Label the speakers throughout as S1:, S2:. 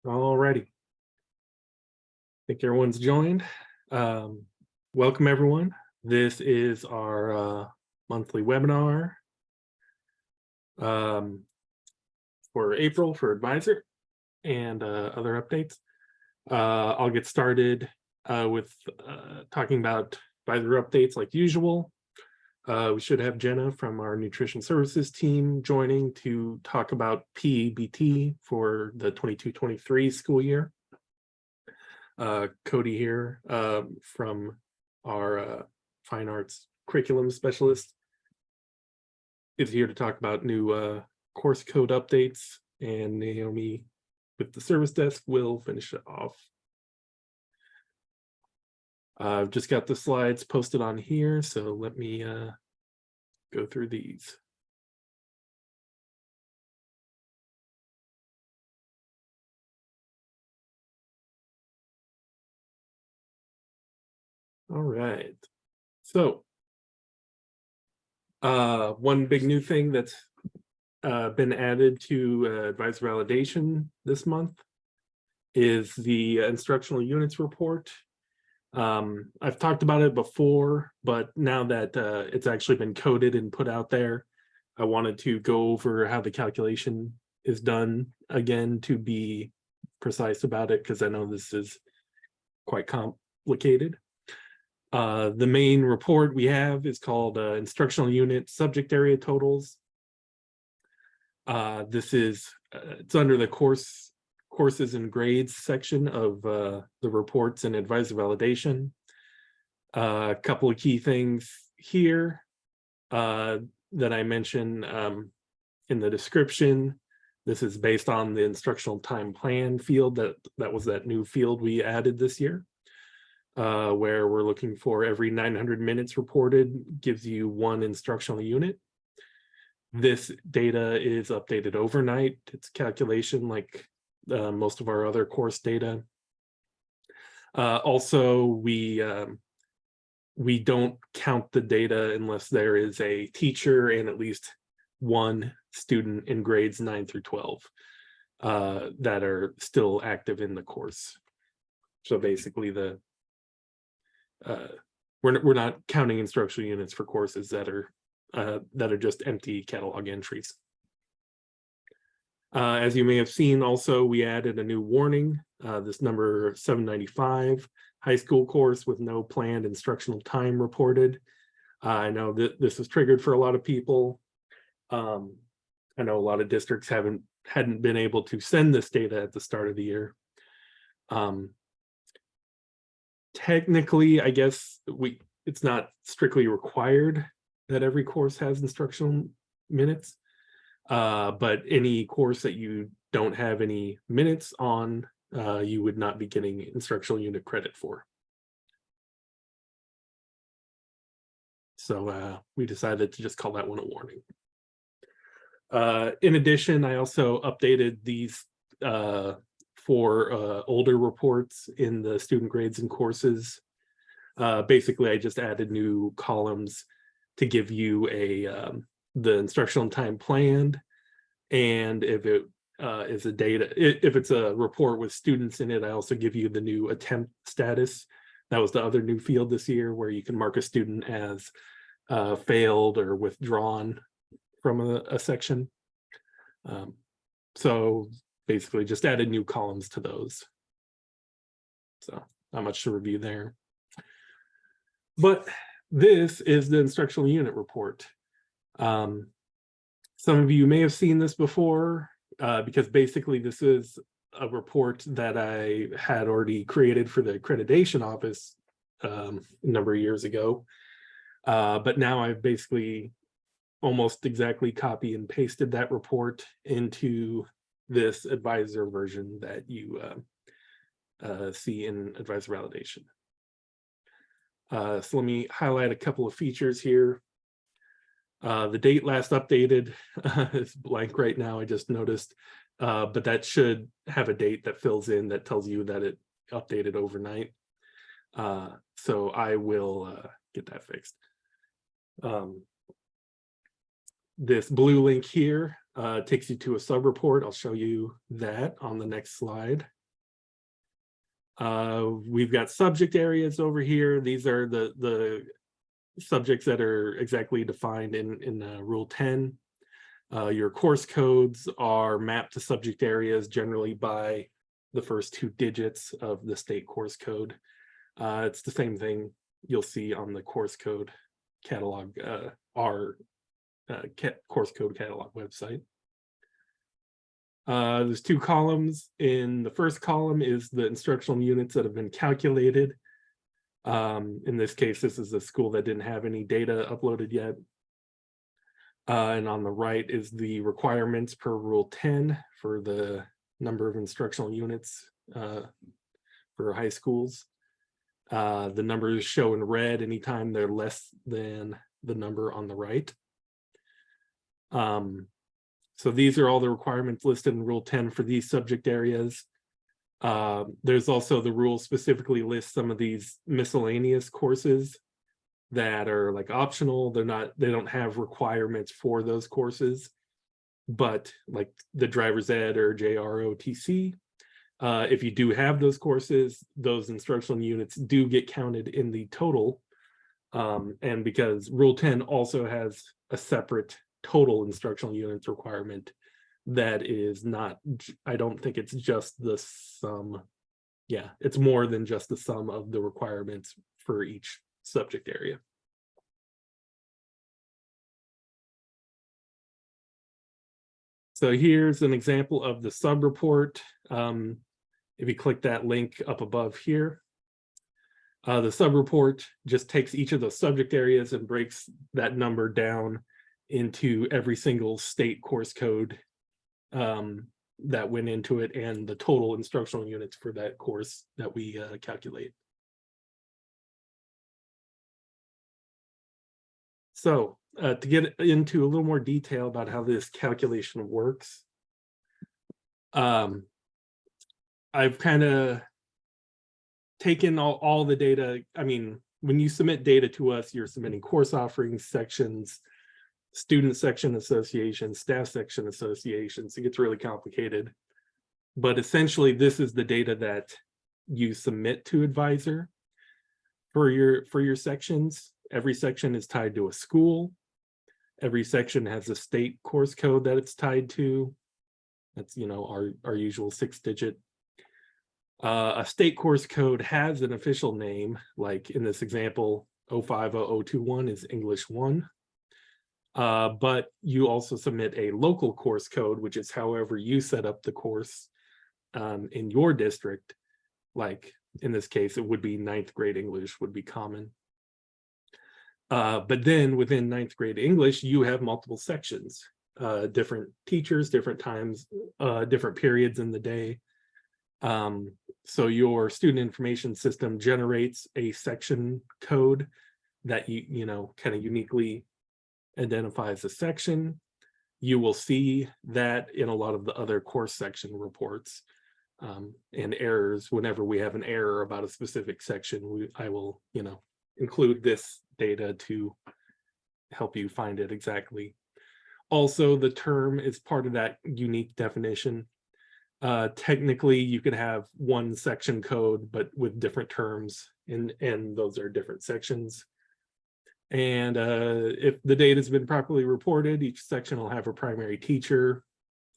S1: Alrighty. I think everyone's joined. Welcome everyone. This is our monthly webinar for April for advisor and other updates. I'll get started with talking about advisor updates like usual. We should have Jenna from our nutrition services team joining to talk about P-EBT for the 22-23 school year. Cody here from our fine arts curriculum specialist is here to talk about new course code updates, and Naomi with the service desk will finish it off. I've just got the slides posted on here, so let me go through these. All right, so one big new thing that's been added to advisor validation this month is the instructional units report. I've talked about it before, but now that it's actually been coded and put out there, I wanted to go over how the calculation is done again to be precise about it, because I know this is quite complicated. The main report we have is called instructional unit subject area totals. This is it's under the courses and grades section of the reports and advisor validation. A couple of key things here that I mentioned in the description. This is based on the instructional time plan field that was that new field we added this year, where we're looking for every 900 minutes reported gives you one instructional unit. This data is updated overnight. It's calculation like most of our other course data. Also, we don't count the data unless there is a teacher and at least one student in grades 9 through 12 that are still active in the course. So basically, we're not counting instructional units for courses that are just empty catalog entries. As you may have seen, also, we added a new warning, this number 795, high school course with no planned instructional time reported. I know that this is triggered for a lot of people. I know a lot of districts hadn't been able to send this data at the start of the year. Technically, I guess it's not strictly required that every course has instructional minutes. But any course that you don't have any minutes on, you would not be getting instructional unit credit for. So we decided to just call that one a warning. In addition, I also updated these for older reports in the student grades and courses. Basically, I just added new columns to give you the instructional time planned, and if it is a data, if it's a report with students in it, I also give you the new attempt status. That was the other new field this year, where you can mark a student as failed or withdrawn from a section. So basically just added new columns to those. So not much to review there. But this is the instructional unit report. Some of you may have seen this before, because basically this is a report that I had already created for the accreditation office a number of years ago. But now I've basically almost exactly copy and pasted that report into this advisor version that you see in advisor validation. So let me highlight a couple of features here. The date last updated is blank right now, I just noticed, but that should have a date that fills in that tells you that it updated overnight. So I will get that fixed. This blue link here takes you to a sub-report. I'll show you that on the next slide. We've got subject areas over here. These are the subjects that are exactly defined in Rule 10. Your course codes are mapped to subject areas generally by the first 2 digits of the state course code. It's the same thing you'll see on the course code catalog, our course code catalog website. There's 2 columns. In the first column is the instructional units that have been calculated. In this case, this is a school that didn't have any data uploaded yet. And on the right is the requirements per Rule 10 for the number of instructional units for high schools. The numbers show in red anytime they're less than the number on the right. So these are all the requirements listed in Rule 10 for these subject areas. There's also the rule specifically lists some of these miscellaneous courses that are like optional. They don't have requirements for those courses, but like the driver's ed or JROTC, if you do have those courses, those instructional units do get counted in the total. And because Rule 10 also has a separate total instructional units requirement that is not, I don't think it's just the sum. Yeah, it's more than just the sum of the requirements for each subject area. So here's an example of the sub-report. If you click that link up above here, the sub-report just takes each of those subject areas and breaks that number down into every single state course code that went into it and the total instructional units for that course that we calculate. So to get into a little more detail about how this calculation works, I've kind of taken all the data. I mean, when you submit data to us, you're submitting course offerings, sections, student section associations, staff section associations. It gets really complicated. But essentially, this is the data that you submit to Advisor for your sections. Every section is tied to a school. Every section has a state course code that it's tied to. That's, you know, our usual 6-digit. A state course code has an official name, like in this example, 050021 is English 1. But you also submit a local course code, which is however you set up the course in your district. Like in this case, it would be 9th grade English would be common. But then within 9th grade English, you have multiple sections, different teachers, different times, different periods in the day. So your student information system generates a section code that you know kind of uniquely identifies a section. You will see that in a lot of the other course section reports and errors. Whenever we have an error about a specific section, I will, you know, include this data to help you find it exactly. Also, the term is part of that unique definition. Technically, you could have one section code, but with different terms, and those are different sections. And if the data has been properly reported, each section will have a primary teacher,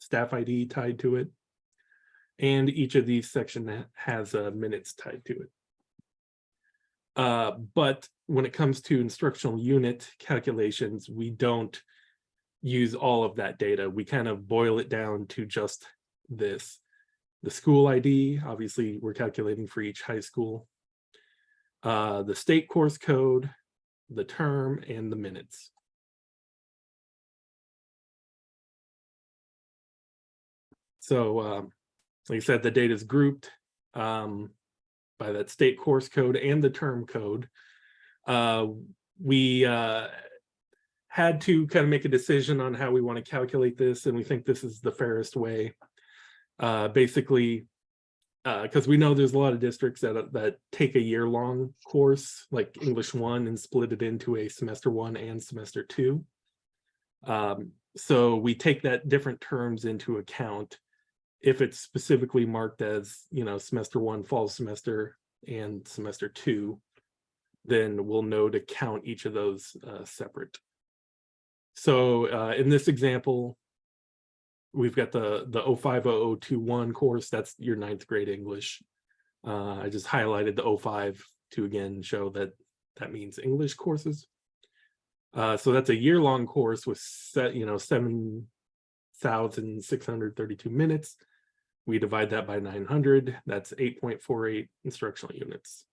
S1: staff ID tied to it. And each of these sections has minutes tied to it. But when it comes to instructional unit calculations, we don't use all of that data. We kind of boil it down to just this. The school ID, obviously we're calculating for each high school. The state course code, the term, and the minutes. So like I said, the data is grouped by that state course code and the term code. We had to kind of make a decision on how we want to calculate this, and we think this is the fairest way. Basically, because we know there's a lot of districts that take a year-long course, like English 1, and split it into a semester 1 and semester 2. So we take that different terms into account. If it's specifically marked as, semester 1, fall semester, and semester 2, then we'll know to count each of those separate. So in this example, we've got the 050021 course. That's your 9th grade English. I just highlighted the 05 to again show that means English courses. So that's a year-long course with 7,632 minutes. We divide that by 900. That's 8.48 instructional units.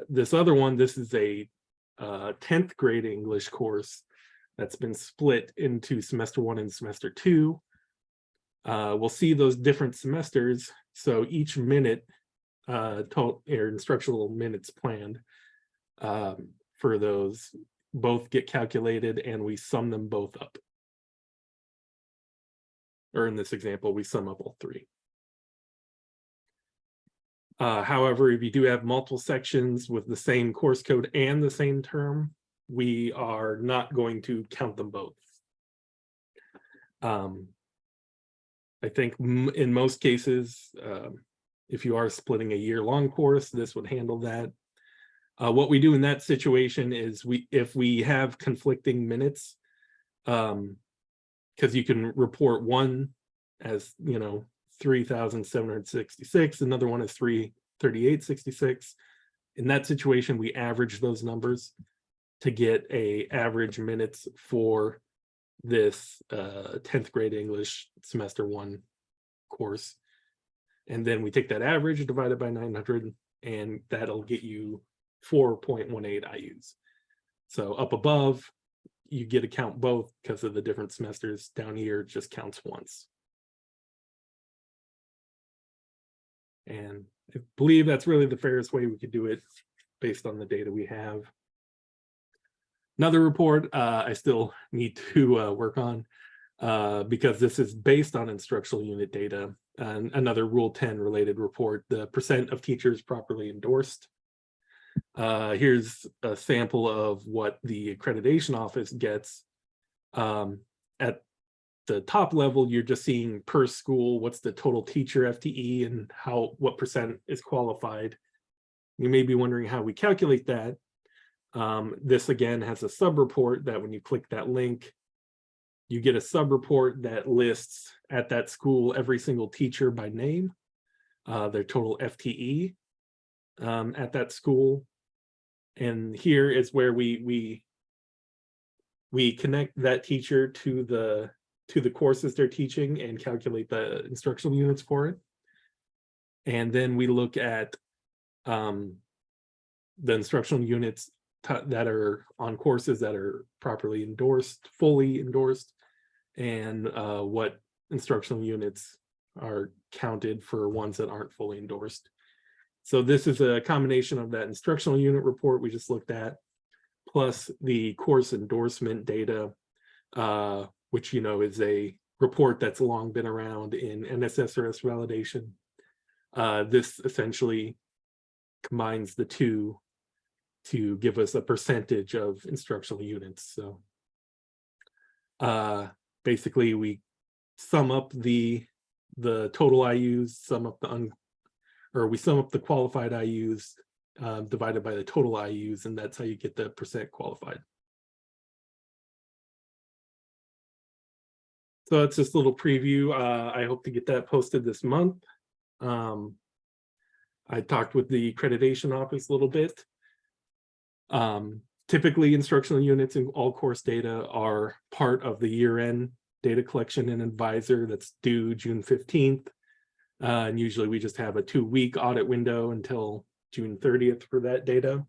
S1: This other one, this is a 10th grade English course that's been split into semester 1 and semester 2. We'll see those different semesters. So each minute, total or instructional minutes planned for those both get calculated, and we sum them both up. Or in this example, we sum up all 3. However, if you do have multiple sections with the same course code and the same term, we are not going to count them both. I think in most cases, if you are splitting a year-long course, this would handle that. What we do in that situation is if we have conflicting minutes, because you can report one as 3,766, another one is 338.66. In that situation, we average those numbers to get a average minutes for this 10th grade English semester 1 course. And then we take that average divided by 900, and that'll get you 4.18 IUs. So up above, you get to count both because of the different semesters. Down here, it just counts once. And I believe that's really the fairest way we could do it based on the data we have. Another report I still need to work on because this is based on instructional unit data. And another Rule 10 related report, the percent of teachers properly endorsed. Here's a sample of what the accreditation office gets. At the top level, you're just seeing per school, what's the total teacher FTE and what percent is qualified. You may be wondering how we calculate that. This again has a sub-report that when you click that link, you get a sub-report that lists at that school every single teacher by name, their total FTE at that school. And here is where we connect that teacher to the courses they're teaching and calculate the instructional units for it. And then we look at the instructional units that are on courses that are properly endorsed, fully endorsed, and what instructional units are counted for ones that aren't fully endorsed. So this is a combination of that instructional unit report we just looked at, plus the course endorsement data, which is a report that's long been around in NSSRS validation. This essentially combines the two to give us a percentage of instructional units. So basically we sum up the total IUs, we sum up the qualified IUs divided by the total IUs, and that's how you get the percent qualified. So that's just a little preview. I hope to get that posted this month. I talked with the accreditation office a little bit. Typically, instructional units and all course data are part of the year-end data collection and advisor that's due June 15th. And usually we just have a 2-week audit window until June 30th for that data.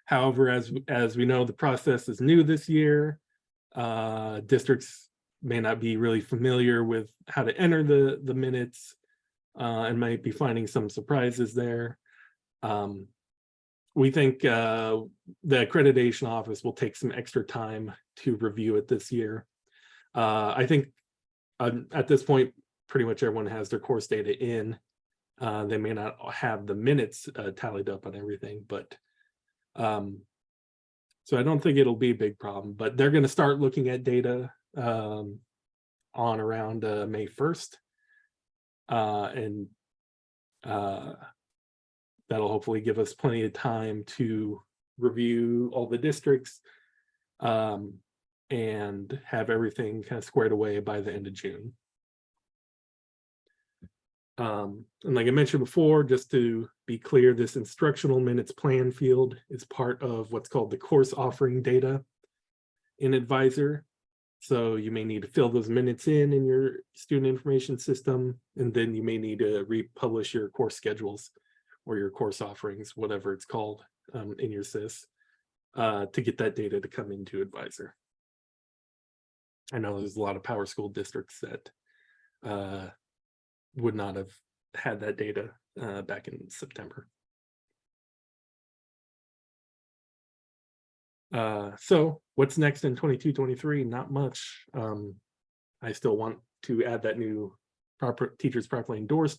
S1: However, as we know, the process is new this year. Districts may not be really familiar with how to enter the minutes and might be finding some surprises there. We think the accreditation office will take some extra time to review it this year. I think at this point, pretty much everyone has their course data in. They may not have the minutes tallied up on everything, but So I don't think it'll be a big problem, but they're going to start looking at data on around May 1st. And that'll hopefully give us plenty of time to review all the districts and have everything kind of squared away by the end of June. And like I mentioned before, just to be clear, this instructional minutes plan field is part of what's called the course offering data in Advisor. So you may need to fill those minutes in your student information system, and then you may need to republish your course schedules or your course offerings, whatever it's called in your SIS, to get that data to come into Advisor. I know there's a lot of PowerSchool districts that would not have had that data back in September. So what's next in 22-23? Not much. I still want to add that new teachers properly endorsed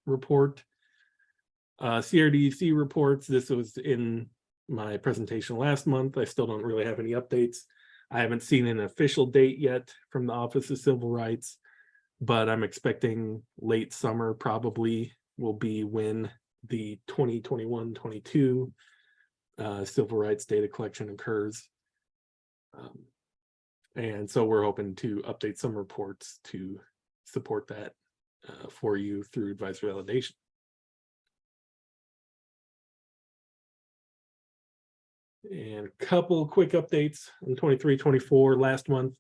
S1: report. CRDC reports, this was in my presentation last month. I still don't really have any updates. I haven't seen an official date yet from the Office of Civil Rights, but I'm expecting late summer probably will be when the 2021-22 civil rights data collection occurs. And so we're hoping to update some reports to support that for you through advisory validation. And a couple quick updates on 23-24. Last month,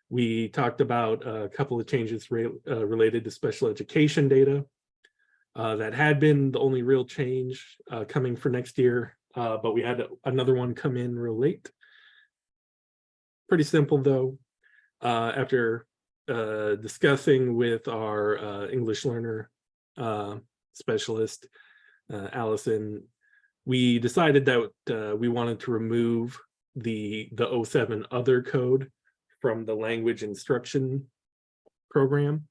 S1: we talked about a couple of changes related to special education data. That had been the only real change coming for next year, but we had another one come in real late. Pretty simple though. After discussing with our English learner specialist, Allison, we decided that we wanted to remove the 07 other code from the language instruction program.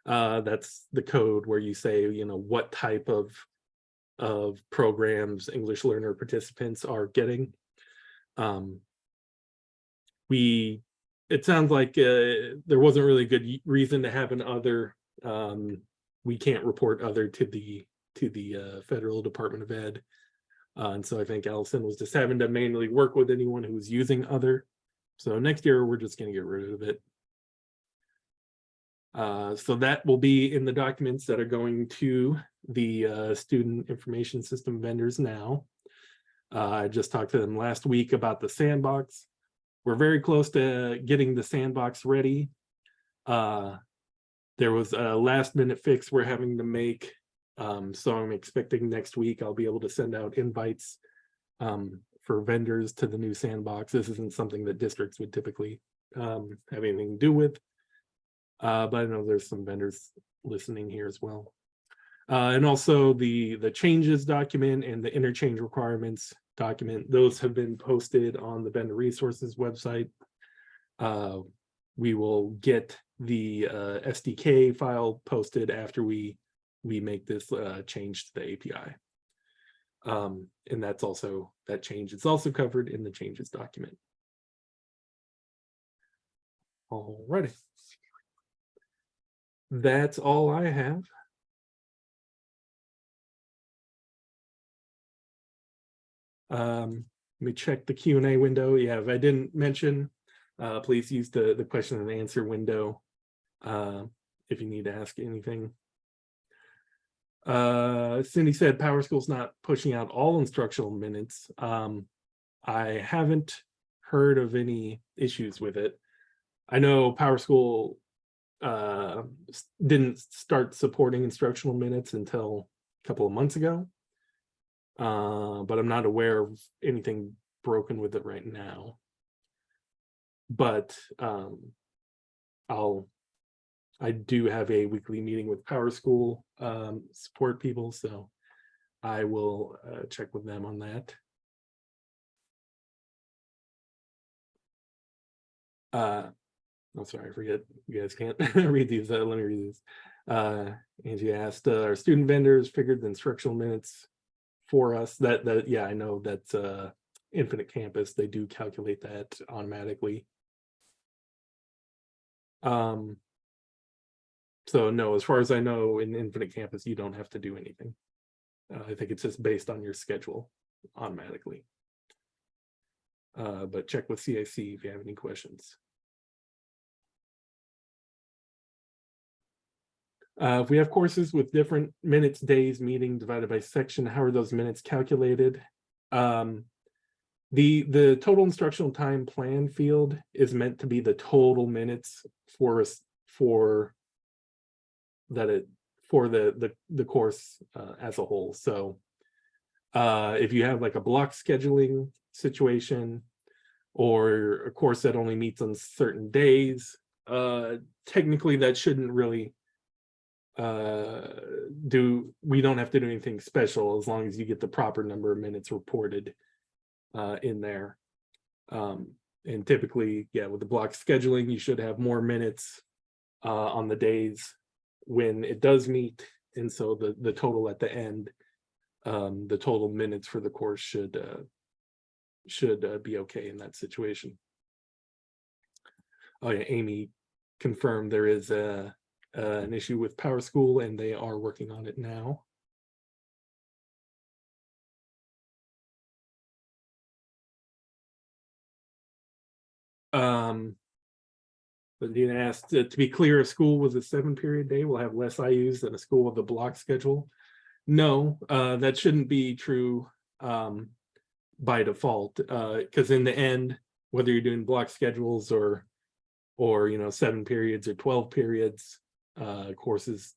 S1: That's the code where you say, what type of programs English learner participants are getting. It sounds like there wasn't really a good reason to have an other. We can't report other to the Federal Department of Ed. And so I think Allison was just having to manually work with anyone who was using other. So next year, we're just going to get rid of it. So that will be in the documents that are going to the student information system vendors now. I just talked to them last week about the sandbox. We're very close to getting the sandbox ready. There was a last minute fix we're having to make. So I'm expecting next week I'll be able to send out invites for vendors to the new sandbox. This isn't something that districts would typically have anything to do with. But I know there's some vendors listening here as well. And also the changes document and the interchange requirements document, those have been posted on the vendor resources website. We will get the SDK file posted after we make this change to the API. And that's also, that change is also covered in the changes document. Alrighty. That's all I have. Let me check the Q&A window. Yeah, if I didn't mention, please use the question and answer window if you need to ask anything. Cindy said PowerSchool's not pushing out all instructional minutes. I haven't heard of any issues with it. I know PowerSchool didn't start supporting instructional minutes until a couple of months ago, but I'm not aware of anything broken with it right now. But I do have a weekly meeting with PowerSchool support people, so I will check with them on that. I'm sorry, I forget. You guys can't read these. Let me read these. Angie asked, "Our student vendors figured the instructional minutes for us?" That yeah, I know that's Infinite Campus, they do calculate that automatically. So no, as far as I know, in Infinite Campus, you don't have to do anything. I think it's just based on your schedule automatically. But check with CIC if you have any questions. If we have courses with different minutes, days, meeting divided by section, how are those minutes calculated? The total instructional time plan field is meant to be the total minutes for the course as a whole. So if you have like a block scheduling situation or a course that only meets on certain days, technically that shouldn't really we don't have to do anything special as long as you get the proper number of minutes reported in there. And typically, yeah, with the block scheduling, you should have more minutes on the days when it does meet, and so the total at the end, the total minutes for the course should be okay in that situation. Oh yeah, Amy confirmed there is an issue with PowerSchool, and they are working on it now. But Dina asked, to be clear, a school with a 7-period day will have less IUs than a school with a block schedule. No, that shouldn't be true by default, because in the end, whether you're doing block schedules or 7 periods or 12 periods, courses,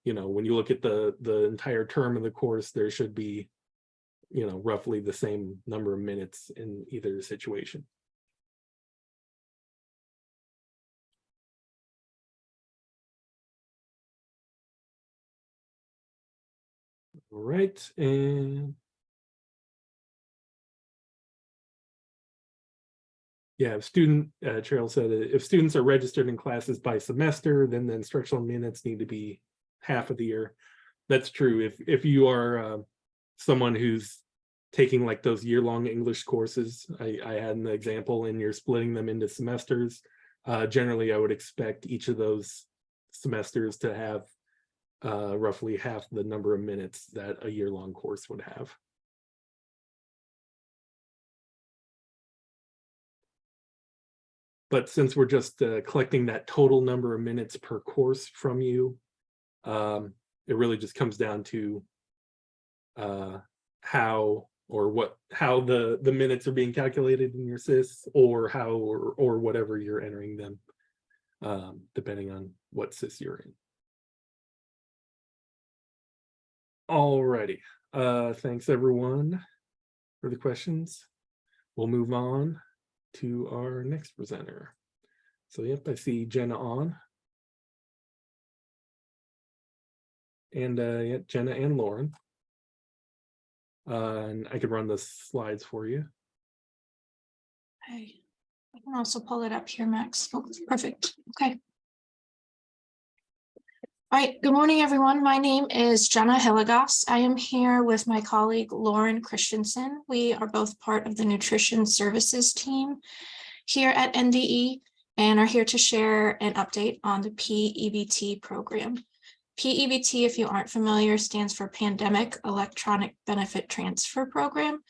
S1: when you look at the entire term of the course, there should be roughly the same number of minutes in either situation. All right, and yeah, Cheryl said, if students are registered in classes by semester, then the instructional minutes need to be half of the year. That's true. If you are someone who's taking like those year-long English courses, I had an example, and you're splitting them into semesters, generally I would expect each of those semesters to have roughly half the number of minutes that a year-long course would have. But since we're just collecting that total number of minutes per course from you, it really just comes down to how the minutes are being calculated in your SIS, or or whatever you're entering them, depending on what SIS you're in. Alrighty, thanks everyone for the questions. We'll move on to our next presenter. So yep, I see Jenna on. And yeah, Jenna and Lauren. And I could run the slides for you.
S2: Okay, I can also pull it up here, Max. Oh, perfect. Okay. All right, good morning, everyone. My name is Jenna Hilligoss. I am here with my colleague, Lauren Christensen. We are both part of the Nutrition Services team here at NDE and are here to share an update on the P-EBT program. P-EBT, if you aren't familiar, stands for Pandemic Electronic Benefit Transfer Program.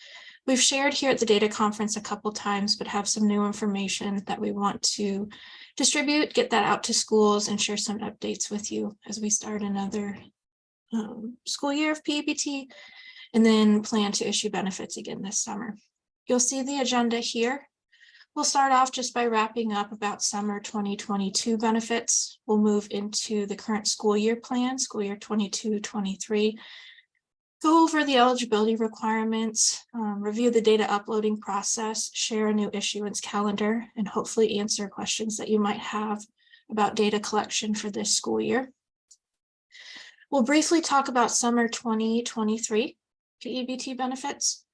S2: We've shared here at the data conference a couple times, but have some new information that we want to distribute, get that out to schools, and share some updates with you as we start another school year of P-EBT, and then plan to issue benefits again this summer. You'll see the agenda here. We'll start off just by wrapping up about summer 2022 benefits. We'll move into the current school year plan, school year 22-23. Go over the eligibility requirements, review the data uploading process, share a new issuance calendar, and hopefully answer questions that you might have about data collection for this school year. We'll briefly talk about summer 2023 P-EBT benefits.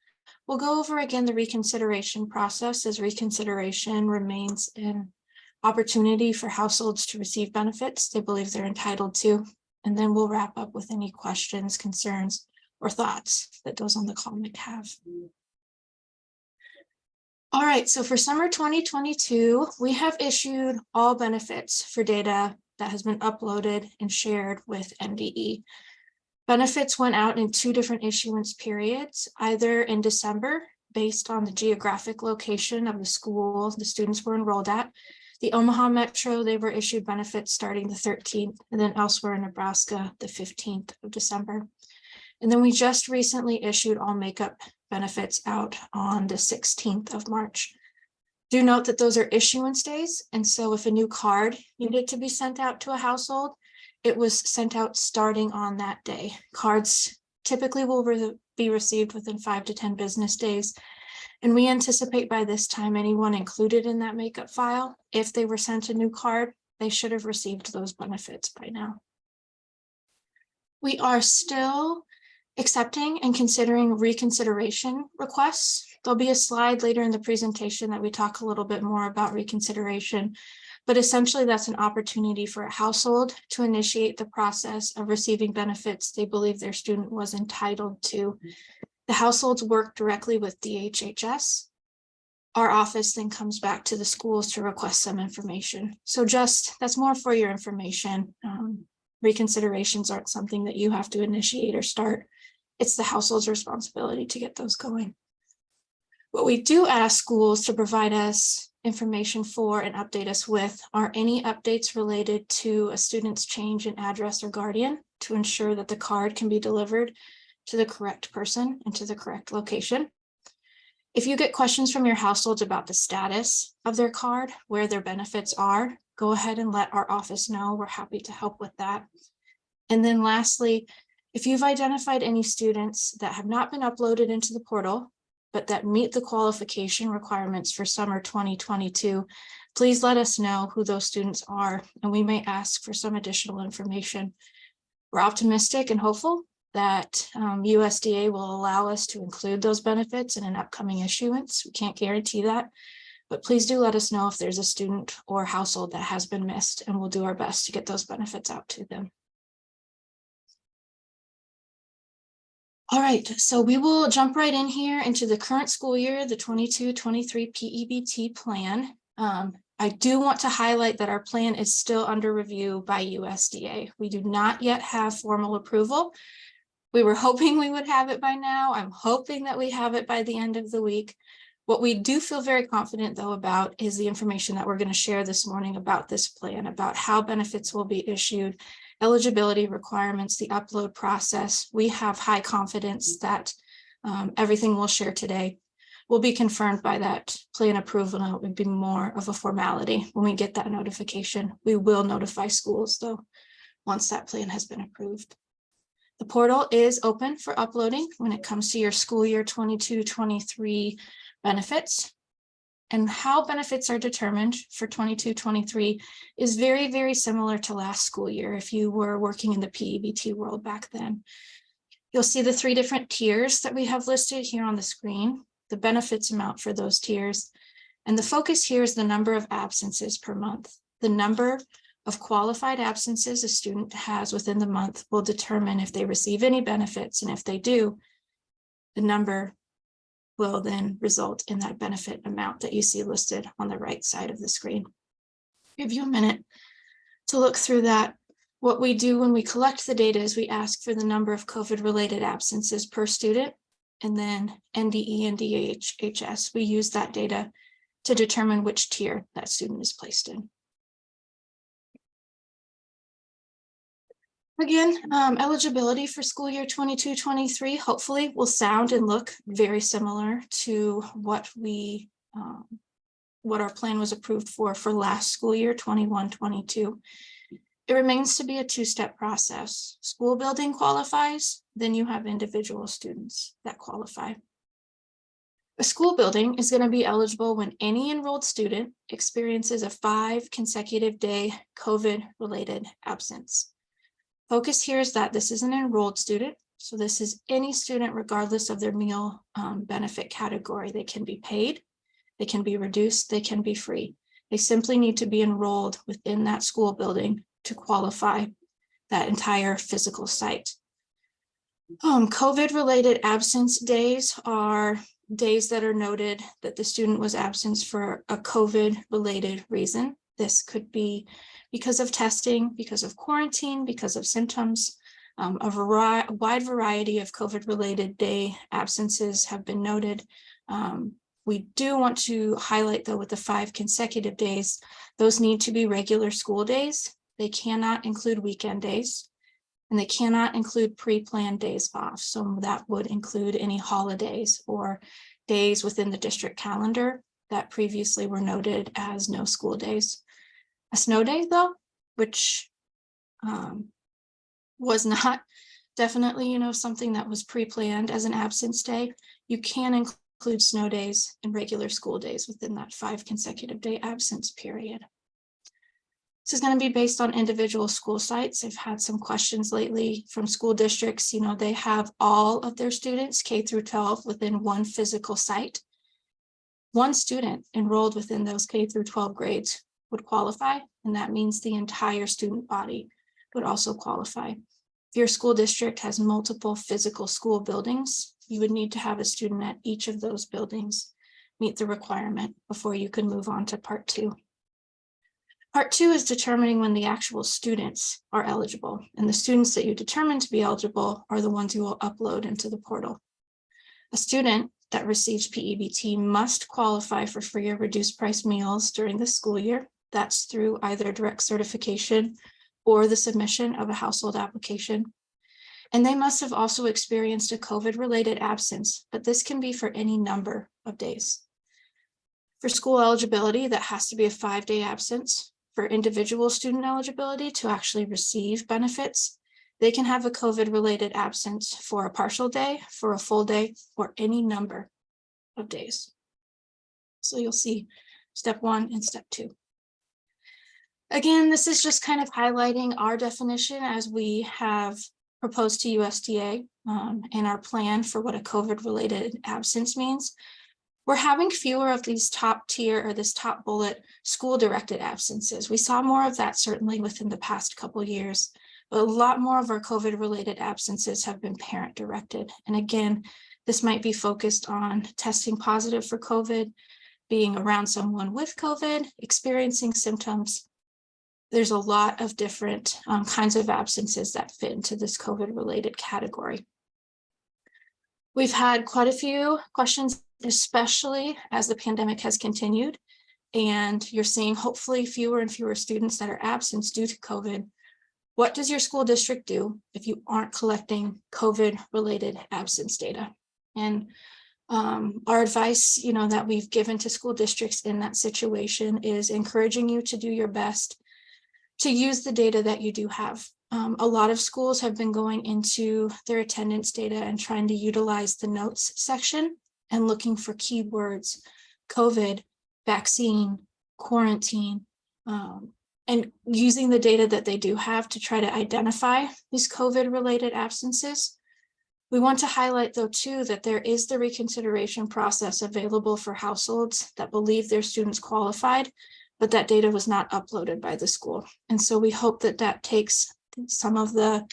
S2: We'll go over again the reconsideration process, as reconsideration remains an opportunity for households to receive benefits they believe they're entitled to. And then we'll wrap up with any questions, concerns, or thoughts that those on the call might have. All right, so for summer 2022, we have issued all benefits for data that has been uploaded and shared with NDE. Benefits went out in 2 different issuance periods, either in December, based on the geographic location of the school the students were enrolled at. The Omaha Metro, they were issued benefits starting the 13th, and then elsewhere in Nebraska, the 15th of December. And then we just recently issued all makeup benefits out on the 16th of March. Do note that those are issuance days, and so if a new card needed to be sent out to a household, it was sent out starting on that day. Cards typically will be received within 5 to 10 business days, and we anticipate by this time anyone included in that makeup file, if they were sent a new card, they should have received those benefits by now. We are still accepting and considering reconsideration requests. There'll be a slide later in the presentation that we talk a little bit more about reconsideration, but essentially that's an opportunity for a household to initiate the process of receiving benefits they believe their student was entitled to. The households work directly with DHHS. Our office then comes back to the schools to request some information. So that's more for your information. Reconsiderations aren't something that you have to initiate or start. It's the household's responsibility to get those going. What we do ask schools to provide us information for and update us with are any updates related to a student's change in address or guardian to ensure that the card can be delivered to the correct person and to the correct location. If you get questions from your households about the status of their card, where their benefits are, go ahead and let our office know. We're happy to help with that. And then lastly, if you've identified any students that have not been uploaded into the portal, but that meet the qualification requirements for summer 2022, please let us know who those students are, and we may ask for some additional information. We're optimistic and hopeful that USDA will allow us to include those benefits in an upcoming issuance. We can't guarantee that, but please do let us know if there's a student or household that has been missed, and we'll do our best to get those benefits out to them. All right, so we will jump right in here into the current school year, the 22-23 P-EBT plan. I do want to highlight that our plan is still under review by USDA. We do not yet have formal approval. We were hoping we would have it by now. I'm hoping that we have it by the end of the week. What we do feel very confident though about is the information that we're going to share this morning about this plan, about how benefits will be issued, eligibility requirements, the upload process. We have high confidence that everything we'll share today will be confirmed by that plan approval, and it would be more of a formality when we get that notification. We will notify schools though once that plan has been approved. The portal is open for uploading when it comes to your school year 22-23 benefits. And how benefits are determined for 22-23 is very, very similar to last school year if you were working in the P-EBT world back then. You'll see the 3 different tiers that we have listed here on the screen, the benefits amount for those tiers. And the focus here is the number of absences per month. The number of qualified absences a student has within the month will determine if they receive any benefits, and if they do, the number will then result in that benefit amount that you see listed on the right side of the screen. Give you a minute to look through that. What we do when we collect the data is we ask for the number of COVID-related absences per student, and then NDE and DHHS, we use that data to determine which tier that student is placed in. Again, eligibility for school year 22-23 hopefully will sound and look very similar to what our plan was approved for last school year 21-22. It remains to be a 2-step process. School building qualifies, then you have individual students that qualify. A school building is going to be eligible when any enrolled student experiences a 5 consecutive day COVID-related absence. Focus here is that this is an enrolled student. So this is any student regardless of their meal benefit category. They can be paid, they can be reduced, they can be free. They simply need to be enrolled within that school building to qualify that entire physical site. COVID-related absence days are days that are noted that the student was absent for a COVID-related reason. This could be because of testing, because of quarantine, because of symptoms. A wide variety of COVID-related day absences have been noted. We do want to highlight, though, with the 5 consecutive days, those need to be regular school days. They cannot include weekend days, and they cannot include pre-planned days off. So that would include any holidays or days within the district calendar that previously were noted as no school days. A snow day, though, which was not definitely, something that was pre-planned as an absence day, you can include snow days and regular school days within that 5 consecutive day absence period. This is going to be based on individual school sites. I've had some questions lately from school districts. They have all of their students K through 12 within one physical site. One student enrolled within those K through 12 grades would qualify, and that means the entire student body would also qualify. If your school district has multiple physical school buildings, you would need to have a student at each of those buildings meet the requirement before you could move on to part 2. Part 2 is determining when the actual students are eligible, and the students that you determine to be eligible are the ones you will upload into the portal. A student that receives P-EBT must qualify for free or reduced price meals during the school year. That's through either direct certification or the submission of a household application. And they must have also experienced a COVID-related absence, but this can be for any number of days. For school eligibility, that has to be a 5-day absence. For individual student eligibility to actually receive benefits, they can have a COVID-related absence for a partial day, for a full day, or any number of days. So you'll see step 1 and step 2. Again, this is just kind of highlighting our definition as we have proposed to USDA in our plan for what a COVID-related absence means. We're having fewer of these top tier or this top bullet school-directed absences. We saw more of that certainly within the past couple of years, but a lot more of our COVID-related absences have been parent-directed. And again, this might be focused on testing positive for COVID, being around someone with COVID, experiencing symptoms. There's a lot of different kinds of absences that fit into this COVID-related category. We've had quite a few questions, especially as the pandemic has continued, and you're seeing hopefully fewer and fewer students that are absent due to COVID. What does your school district do if you aren't collecting COVID-related absence data? And our advice, that we've given to school districts in that situation is encouraging you to do your best to use the data that you do have. A lot of schools have been going into their attendance data and trying to utilize the notes section and looking for keywords, COVID, vaccine, quarantine, and using the data that they do have to try to identify these COVID-related absences. We want to highlight, though, too, that there is the reconsideration process available for households that believe their students qualified, but that data was not uploaded by the school. And so we hope that that takes some of the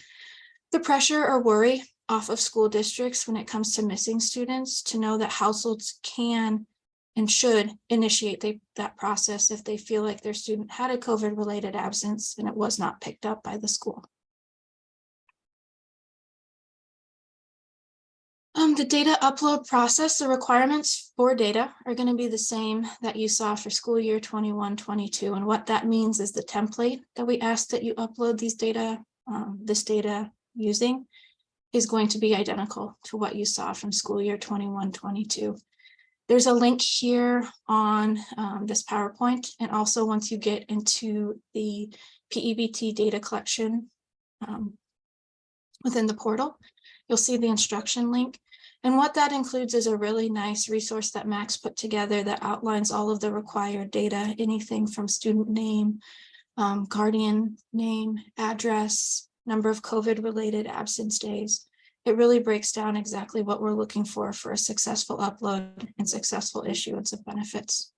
S2: pressure or worry off of school districts when it comes to missing students, to know that households can and should initiate that process if they feel like their student had a COVID-related absence and it was not picked up by the school. The data upload process, the requirements for data are going to be the same that you saw for school year 21-22. And what that means is the template that we ask that you upload these data, this data using is going to be identical to what you saw from school year 21-22. There's a link here on this PowerPoint. And also once you get into the P-EBT data collection within the portal, you'll see the instruction link. And what that includes is a really nice resource that Max put together that outlines all of the required data, anything from student name, guardian name, address, number of COVID-related absence days. It really breaks down exactly what we're looking for a successful upload and successful issuance of benefits.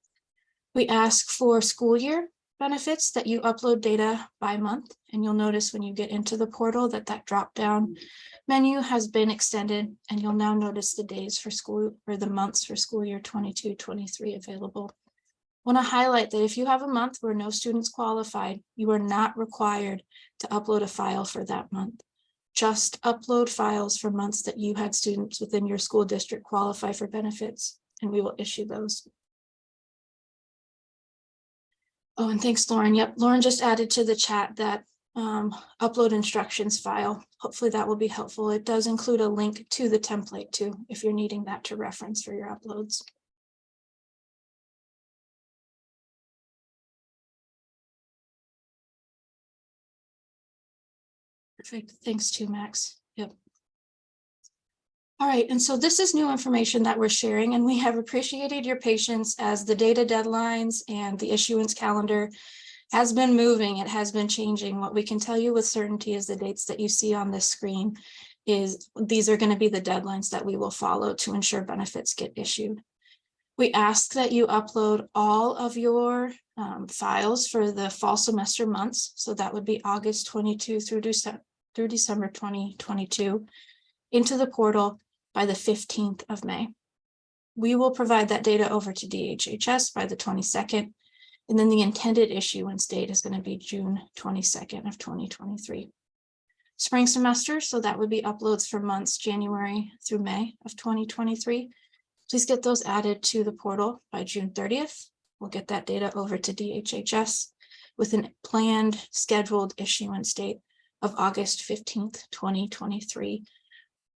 S2: We ask for school year benefits that you upload data by month. And you'll notice when you get into the portal that that drop down menu has been extended, and you'll now notice the days for school, or the months for school year 22-23 available. I want to highlight that if you have a month where no students qualified, you are not required to upload a file for that month. Just upload files for months that you had students within your school district qualify for benefits, and we will issue those. Oh, and thanks, Lauren. Yep, Lauren just added to the chat that upload instructions file. Hopefully that will be helpful. It does include a link to the template too, if you're needing that to reference for your uploads. Perfect. Thanks too, Max. Yep. All right, and so this is new information that we're sharing, and we have appreciated your patience as the data deadlines and the issuance calendar has been moving. It has been changing. What we can tell you with certainty is the dates that you see on this screen is these are going to be the deadlines that we will follow to ensure benefits get issued. We ask that you upload all of your files for the fall semester months. So that would be August 22 through December 2022 into the portal by the 15th of May. We will provide that data over to DHHS by the 22nd, and then the intended issuance date is going to be June 22nd of 2023. Spring semester, so that would be uploads for months January through May of 2023. Please get those added to the portal by June 30th. We'll get that data over to DHHS with a planned scheduled issuance date of August 15th, 2023.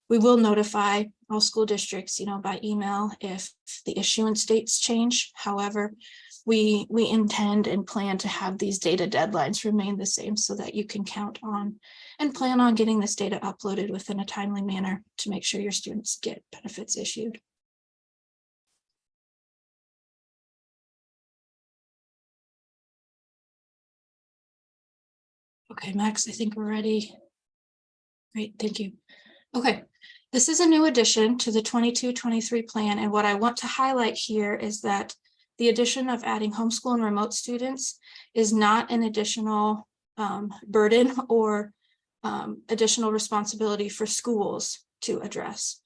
S2: We will notify all school districts, by email if the issuance dates change. However, we intend and plan to have these data deadlines remain the same so that you can count on and plan on getting this data uploaded within a timely manner to make sure your students get benefits issued. Okay, Max, I think we're ready. Great, thank you. Okay, this is a new addition to the 22-23 plan, and what I want to highlight here is that the addition of adding homeschool and remote students is not an additional burden or additional responsibility for schools to address.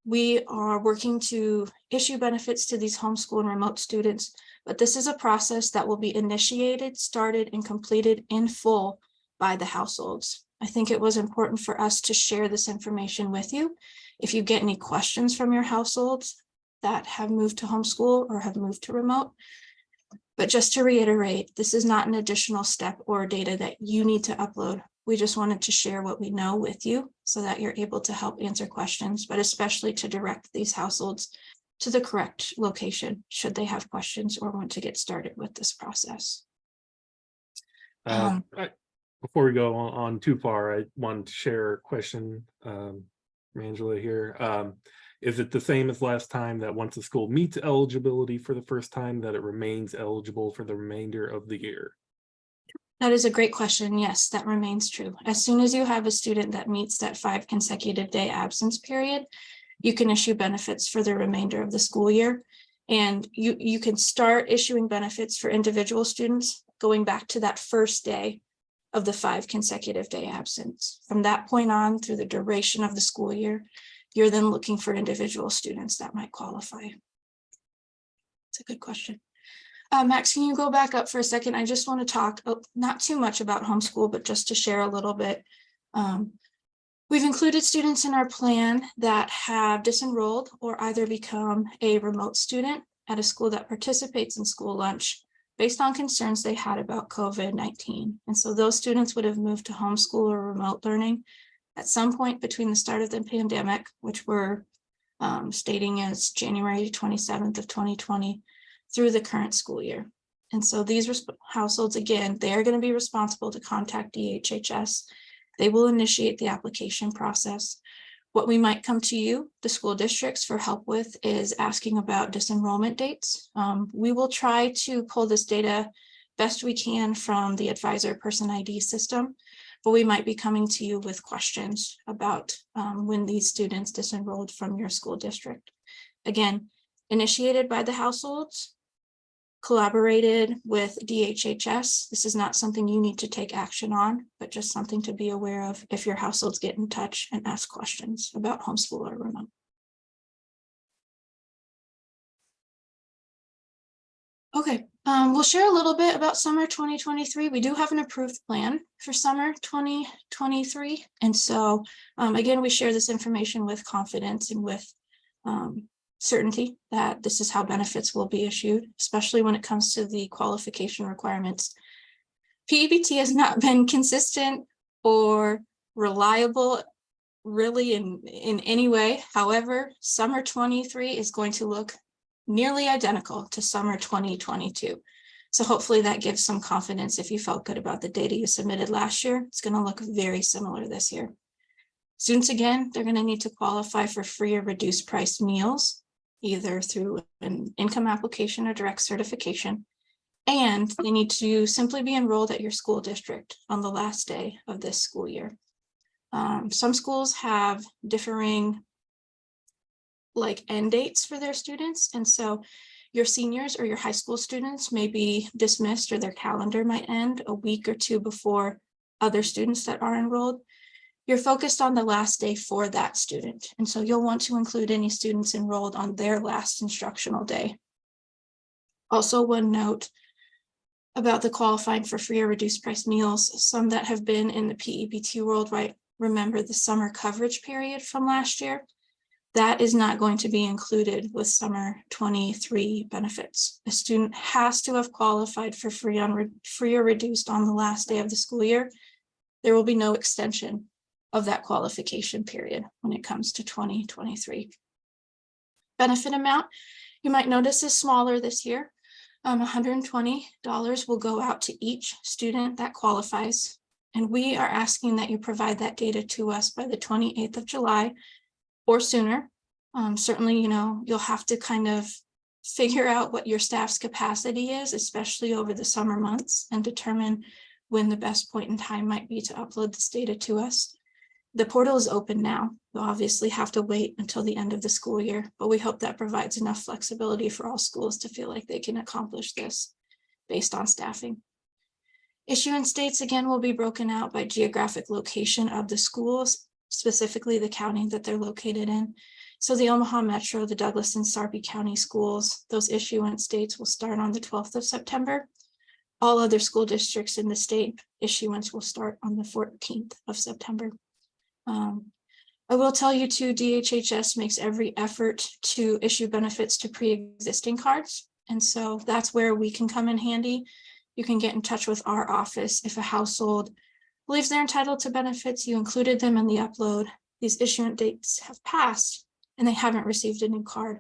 S2: We are working to issue benefits to these homeschool and remote students, but this is a process that will be initiated, started, and completed in full by the households. I think it was important for us to share this information with you. If you get any questions from your households that have moved to homeschool or have moved to remote, but just to reiterate, this is not an additional step or data that you need to upload. We just wanted to share what we know with you so that you're able to help answer questions, but especially to direct these households to the correct location should they have questions or want to get started with this process.
S1: Before we go on too far, I wanted to share a question from Angela here. Is it the same as last time that once a school meets eligibility for the first time, that it remains eligible for the remainder of the year?
S2: That is a great question. Yes, that remains true. As soon as you have a student that meets that 5 consecutive day absence period, you can issue benefits for the remainder of the school year. And you can start issuing benefits for individual students going back to that first day of the 5 consecutive day absence. From that point on through the duration of the school year, you're then looking for individual students that might qualify. It's a good question. Max, can you go back up for a second? I just want to talk not too much about homeschool, but just to share a little bit. We've included students in our plan that have disenrolled or either become a remote student at a school that participates in school lunch based on concerns they had about COVID-19. And so those students would have moved to homeschool or remote learning at some point between the start of the pandemic, which we're stating as January 27th of 2020, through the current school year. And so these households, again, they are going to be responsible to contact DHHS. They will initiate the application process. What we might come to you, the school districts, for help with is asking about disenrollment dates. We will try to pull this data best we can from the advisor person ID system, but we might be coming to you with questions about when these students disenrolled from your school district. Again, initiated by the households, collaborated with DHHS. This is not something you need to take action on, but just something to be aware of if your households get in touch and ask questions about homeschool or remote. Okay, we'll share a little bit about summer 2023. We do have an approved plan for summer 2023. And so again, we share this information with confidence and with certainty that this is how benefits will be issued, especially when it comes to the qualification requirements. P-EBT has not been consistent or reliable really in any way. However, summer 23 is going to look nearly identical to summer 2022. So hopefully that gives some confidence. If you felt good about the data you submitted last year, it's going to look very similar this year. Students, again, they're going to need to qualify for free or reduced price meals, either through an income application or direct certification. And they need to simply be enrolled at your school district on the last day of this school year. Some schools have differing end dates for their students. And so your seniors or your high school students may be dismissed, or their calendar might end a week or two before other students that are enrolled. You're focused on the last day for that student. And so you'll want to include any students enrolled on their last instructional day. Also, one note about the qualifying for free or reduced price meals. Some that have been in the P-EBT world, right, remember the summer coverage period from last year. That is not going to be included with summer 23 benefits. A student has to have qualified for free or reduced on the last day of the school year. There will be no extension of that qualification period when it comes to 2023. Benefit amount, you might notice, is smaller this year. $120 will go out to each student that qualifies. And we are asking that you provide that data to us by the 28th of July or sooner. Certainly, you'll have to kind of figure out what your staff's capacity is, especially over the summer months, and determine when the best point in time might be to upload this data to us. The portal is open now. You'll obviously have to wait until the end of the school year, but we hope that provides enough flexibility for all schools to feel like they can accomplish this based on staffing. Issuance dates, again, will be broken out by geographic location of the schools, specifically the county that they're located in. So the Omaha Metro, the Douglas and Sarpy County schools, those issuance dates will start on the 12th of September. All other school districts in the state, issuance will start on the 14th of September. I will tell you too, DHHS makes every effort to issue benefits to pre-existing cards. And so that's where we can come in handy. You can get in touch with our office if a household believes they're entitled to benefits, you included them in the upload, these issuance dates have passed and they haven't received a new card.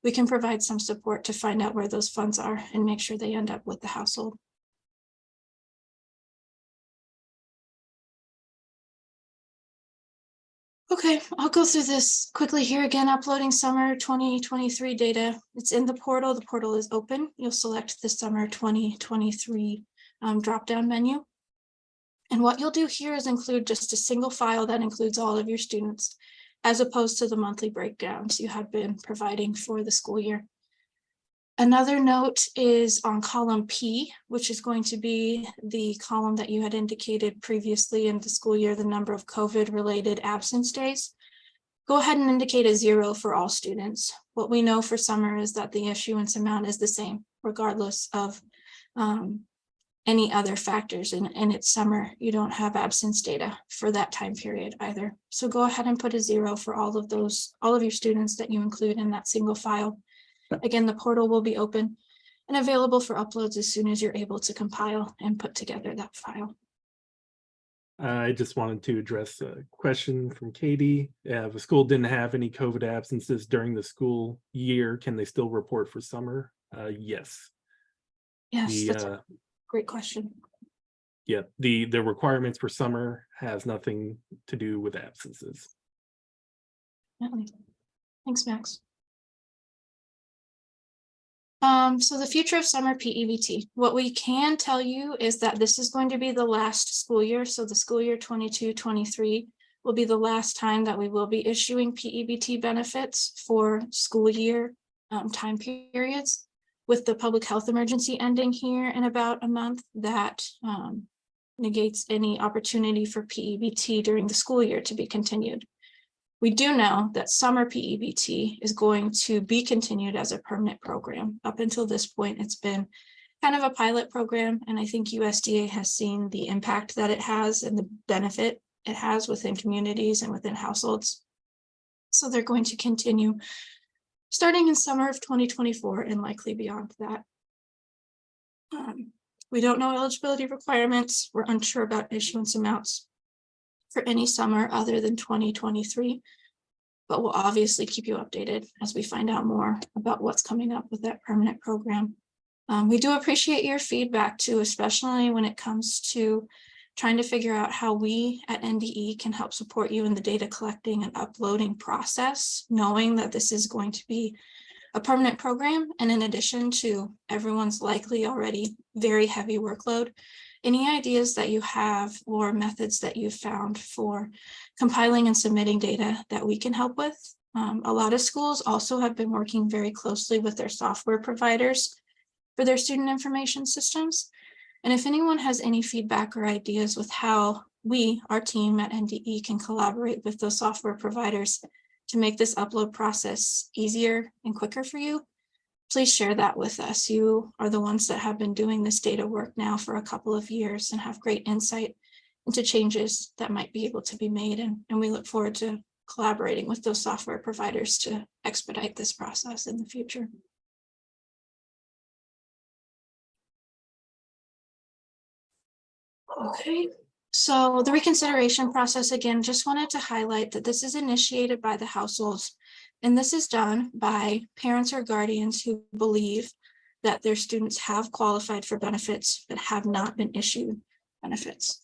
S2: We can provide some support to find out where those funds are and make sure they end up with the household. Okay, I'll go through this quickly here again, uploading summer 2023 data. It's in the portal. The portal is open. You'll select the summer 2023 drop-down menu. And what you'll do here is include just a single file that includes all of your students, as opposed to the monthly breakdowns you have been providing for the school year. Another note is on column P, which is going to be the column that you had indicated previously in the school year, the number of COVID-related absence days. Go ahead and indicate a 0 for all students. What we know for summer is that the issuance amount is the same, regardless of any other factors. And it's summer, you don't have absence data for that time period either. So go ahead and put a 0 for all of your students that you include in that single file. Again, the portal will be open and available for uploads as soon as you're able to compile and put together that file.
S1: I just wanted to address a question from Katie. If a school didn't have any COVID absences during the school year, can they still report for summer? Yes.
S2: Yes, that's a great question.
S1: Yeah, the requirements for summer has nothing to do with absences.
S2: Thanks, Max. So the future of summer P-EBT. What we can tell you is that this is going to be the last school year. So the school year 22-23 will be the last time that we will be issuing P-EBT benefits for school year time periods. with the public health emergency ending here in about a month, that negates any opportunity for P-EBT during the school year to be continued. We do know that summer P-EBT is going to be continued as a permanent program. Up until this point, it's been kind of a pilot program, and I think USDA has seen the impact that it has and the benefit it has within communities and within households. So they're going to continue starting in summer of 2024 and likely beyond that. We don't know eligibility requirements. We're unsure about issuance amounts for any summer other than 2023, but we'll obviously keep you updated as we find out more about what's coming up with that permanent program. We do appreciate your feedback too, especially when it comes to trying to figure out how we at NDE can help support you in the data collecting and uploading process, knowing that this is going to be a permanent program. And in addition to everyone's likely already very heavy workload, any ideas that you have or methods that you've found for compiling and submitting data that we can help with. A lot of schools also have been working very closely with their software providers for their student information systems. And if anyone has any feedback or ideas with how we, our team at NDE, can collaborate with those software providers to make this upload process easier and quicker for you, please share that with us. You are the ones that have been doing this data work now for a couple of years and have great insight into changes that might be able to be made. And we look forward to collaborating with those software providers to expedite this process in the future. Okay, so the reconsideration process, again, just wanted to highlight that this is initiated by the households, and this is done by parents or guardians who believe that their students have qualified for benefits but have not been issued benefits.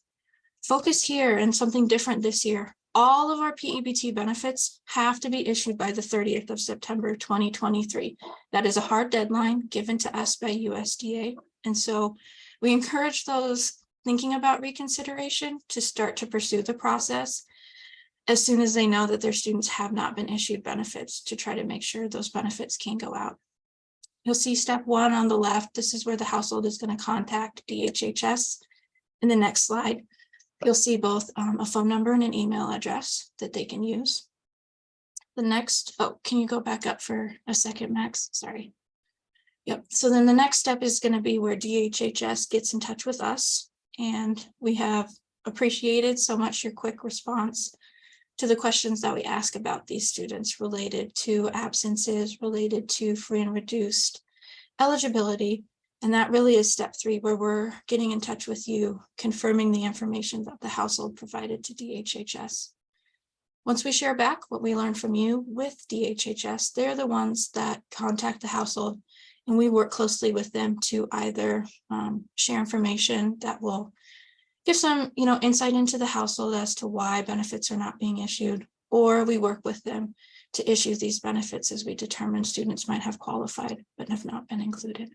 S2: Focus here, and something different this year, all of our P-EBT benefits have to be issued by the 30th of September 2023. That is a hard deadline given to us by USDA, and so we encourage those thinking about reconsideration to start to pursue the process as soon as they know that their students have not been issued benefits, to try to make sure those benefits can go out. You'll see step 1 on the left. This is where the household is going to contact DHHS. In the next slide, you'll see both a phone number and an email address that they can use. The next, oh, can you go back up for a second, Max? Sorry. Yep. So then the next step is going to be where DHHS gets in touch with us. And we have appreciated so much your quick response to the questions that we ask about these students related to absences, related to free and reduced eligibility. And that really is step 3, where we're getting in touch with you, confirming the information that the household provided to DHHS. Once we share back what we learned from you with DHHS, they're the ones that contact the household, and we work closely with them to either share information that will give some, insight into the household as to why benefits are not being issued, or we work with them to issue these benefits as we determine students might have qualified but have not been included.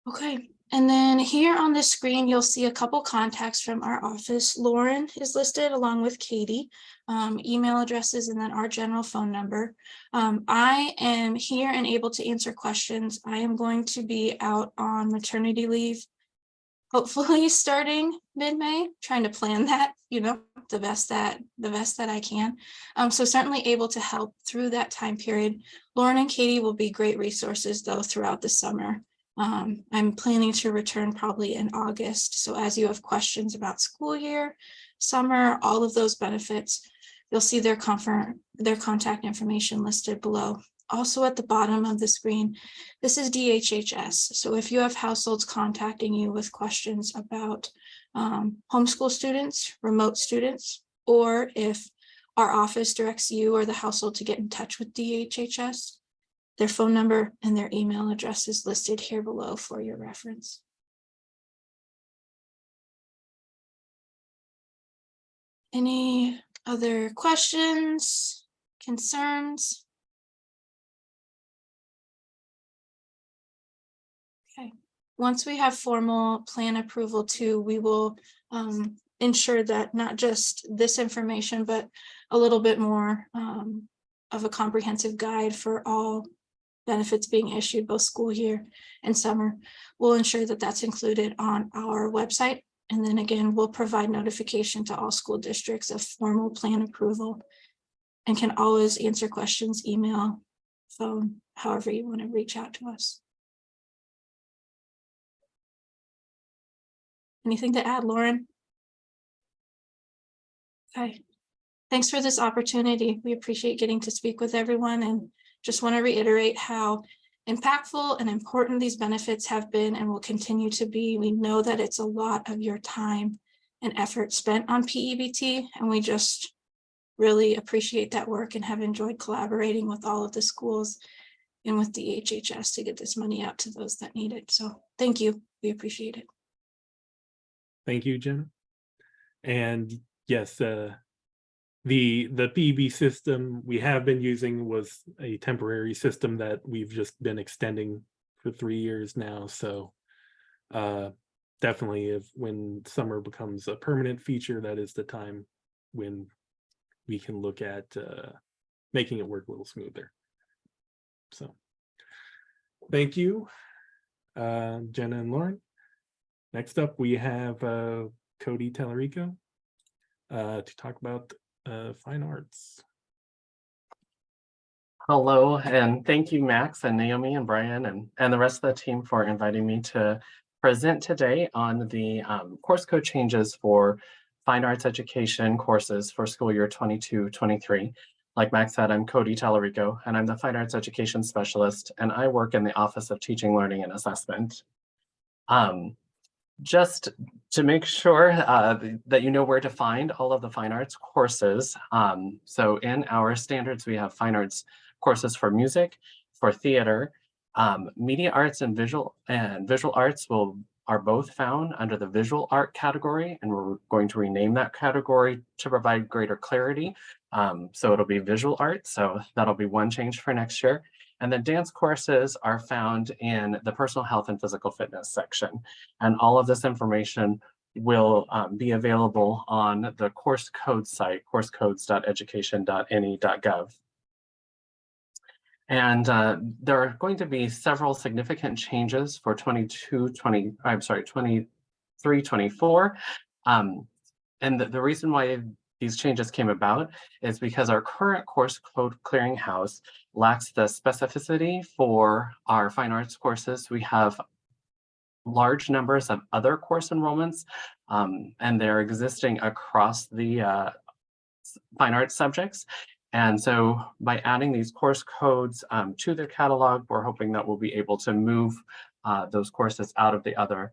S2: Okay, and then here on the screen, you'll see a couple contacts from our office. Lauren is listed along with Katie, email addresses, and then our general phone number. I am here and able to answer questions. I am going to be out on maternity leave, hopefully starting mid-May, trying to plan that, the best that I can. So certainly able to help through that time period. Lauren and Katie will be great resources though throughout the summer. I'm planning to return probably in August. So as you have questions about school year, summer, all of those benefits, you'll see their contact information listed below. Also at the bottom of the screen, this is DHHS. So if you have households contacting you with questions about homeschool students, remote students, or if our office directs you or the household to get in touch with DHHS, their phone number and their email address is listed here below for your reference. Any other questions, concerns? Okay. Once we have formal plan approval too, we will ensure that not just this information, but a little bit more of a comprehensive guide for all benefits being issued both school year and summer. We'll ensure that that's included on our website. And then again, we'll provide notification to all school districts of formal plan approval and can always answer questions, email, phone, however you want to reach out to us. Anything to add, Lauren? Okay. Thanks for this opportunity. We appreciate getting to speak with everyone and just want to reiterate how impactful and important these benefits have been and will continue to be. We know that it's a lot of your time and effort spent on P-EBT, and we just really appreciate that work and have enjoyed collaborating with all of the schools and with the HHS to get this money out to those that need it. So thank you. We appreciate it.
S1: Thank you, Jenna. And yes, the P-EBT system we have been using was a temporary system that we've just been extending for 3 years now. So definitely when summer becomes a permanent feature, that is the time when we can look at making it work a little smoother. So thank you, Jenna and Lauren. Next up, we have Cody Tallarico to talk about fine arts.
S3: Hello, and thank you, Max and Naomi and Brian and the rest of the team for inviting me to present today on the course code changes for fine arts education courses for school year 22-23. Like Max said, I'm Cody Tallarico, and I'm the fine arts education specialist, and I work in the Office of Teaching, Learning, and Assessment. Just to make sure that you know where to find all of the fine arts courses. So in our standards, we have fine arts courses for music, for theater, media arts and visual arts are both found under the visual art category, and we're going to rename that category to provide greater clarity. So it'll be visual arts. So that'll be one change for next year. And then dance courses are found in the personal health and physical fitness section. And all of this information will be available on the course code site, coursecodes.education.ne.gov. And there are going to be several significant changes for 23-24. And the reason why these changes came about is because our current course code clearinghouse lacks the specificity for our fine arts courses. We have large numbers of other course enrollments, and they're existing across the fine arts subjects. And so by adding these course codes to their catalog, we're hoping that we'll be able to move those courses out of the other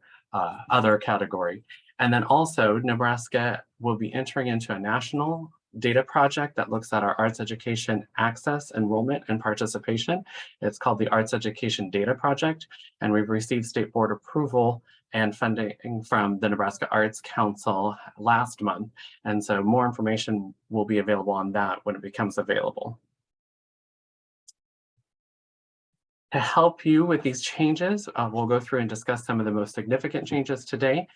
S3: category. And then also Nebraska will be entering into a national data project that looks at our arts education access, enrollment, and participation. It's called the Arts Education Data Project, and we've received state board approval and funding from the Nebraska Arts Council last month. And so more information will be available on that when it becomes available. To help you with these changes, we'll go through and discuss some of the most significant changes today.